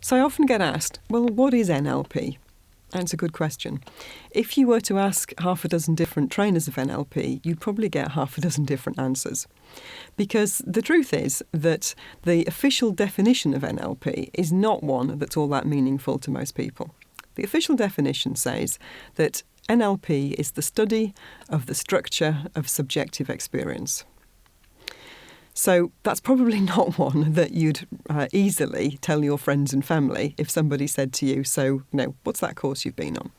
So I often get asked, well, what is NLP? That's a good question. If you were to ask half a dozen different trainers of NLP, you'd probably get half a dozen different answers. Because the truth is that the official definition of NLP is not one that's all that meaningful to most people. The official definition says that NLP is the study of the structure of subjective experience. So that's probably not one that you'd easily tell your friends and family if somebody said to you, so, what's that course you've been on?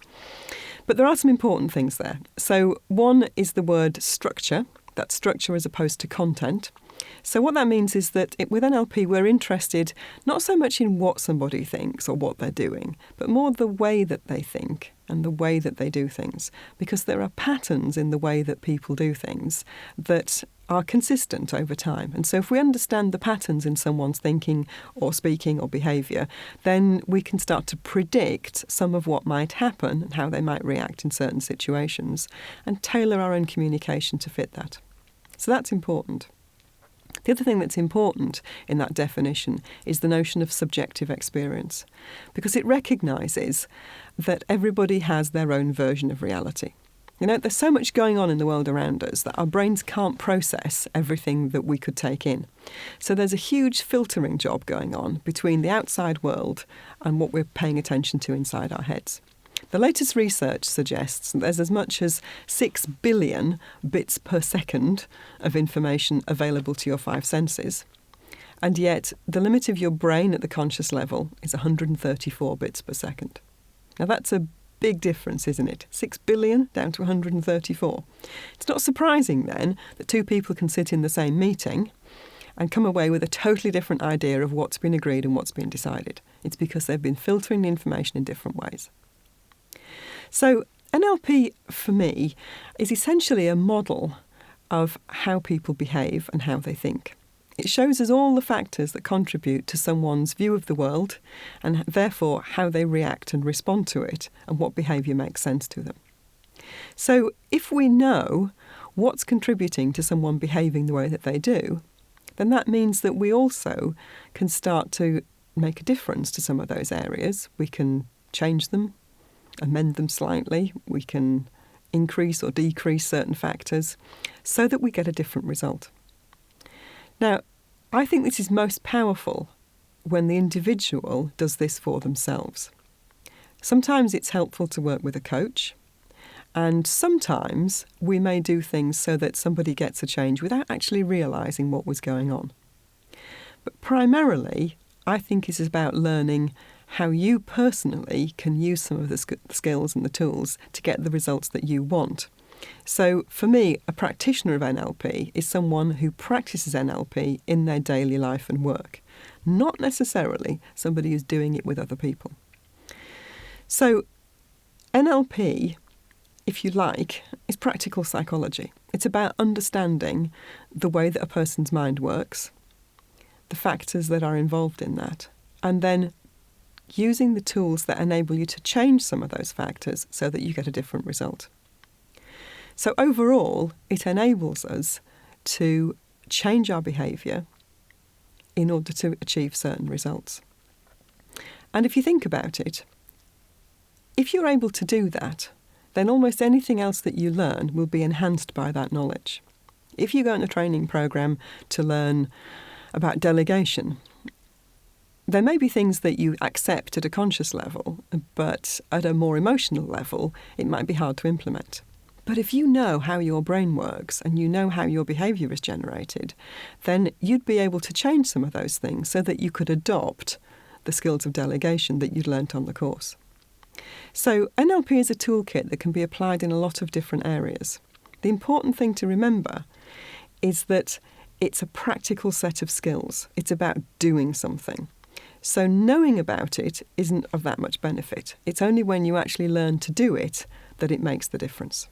But there are some important things there. So one is the word structure. That's structure as opposed to content. So what that means is that with NLP, we're interested not so much in what somebody thinks or what they're doing, but more the way that they think and the way that they do things. Because there are patterns in the way that people do things that are consistent over time. And so if we understand the patterns in someone's thinking or speaking or behaviour, then we can start to predict some of what might happen and how they might react in certain situations and tailor our own communication to fit that. So that's important. The other thing that's important in that definition is the notion of subjective experience, because it recognises that everybody has their own version of reality. There's so much going on in the world around us that our brains can't process everything that we could take in. So there's a huge filtering job going on between the outside world and what we're paying attention to inside our heads. The latest research suggests that there's as much as 6 billion bits per second of information available to your five senses. And yet the limit of your brain at the conscious level is 134 bits per second. Now that's a big difference, isn't it? 6 billion down to 134. It's not surprising then that two people can sit in the same meeting and come away with a totally different idea of what's been agreed and what's been decided. It's because they've been filtering the information in different ways. So NLP, for me, is essentially a model of how people behave and how they think. It shows us all the factors that contribute to someone's view of the world and therefore how they react and respond to it and what behaviour makes sense to them. So if we know what's contributing to someone behaving the way that they do, then that means that we also can start to make a difference to some of those areas. We can change them, amend them slightly. We can increase or decrease certain factors so that we get a different result. Now, I think this is most powerful when the individual does this for themselves. Sometimes it's helpful to work with a coach, and sometimes we may do things so that somebody gets a change without actually realising what was going on. But primarily, I think it's about learning how you personally can use some of the skills and the tools to get the results that you want. So for me, a practitioner of NLP is someone who practices NLP in their daily life and work, not necessarily somebody who's doing it with other people. So NLP, if you like, is practical psychology. It's about understanding the way that a person's mind works, the factors that are involved in that, and then using the tools that enable you to change some of those factors so that you get a different result. So overall, it enables us to change our behaviour in order to achieve certain results. And if you think about it, if you're able to do that, then almost anything else that you learn will be enhanced by that knowledge. If you go on a training programme to learn about delegation, there may be things that you accept at a conscious level, but at a more emotional level, it might be hard to implement. But if you know how your brain works and you know how your behaviour is generated, then you'd be able to change some of those things so that you could adopt the skills of delegation that you'd learnt on the course. So NLP is a toolkit that can be applied in a lot of different areas. The important thing to remember is that it's a practical set of skills. It's about doing something. So knowing about it isn't of that much benefit. It's only when you actually learn to do it that it makes the difference.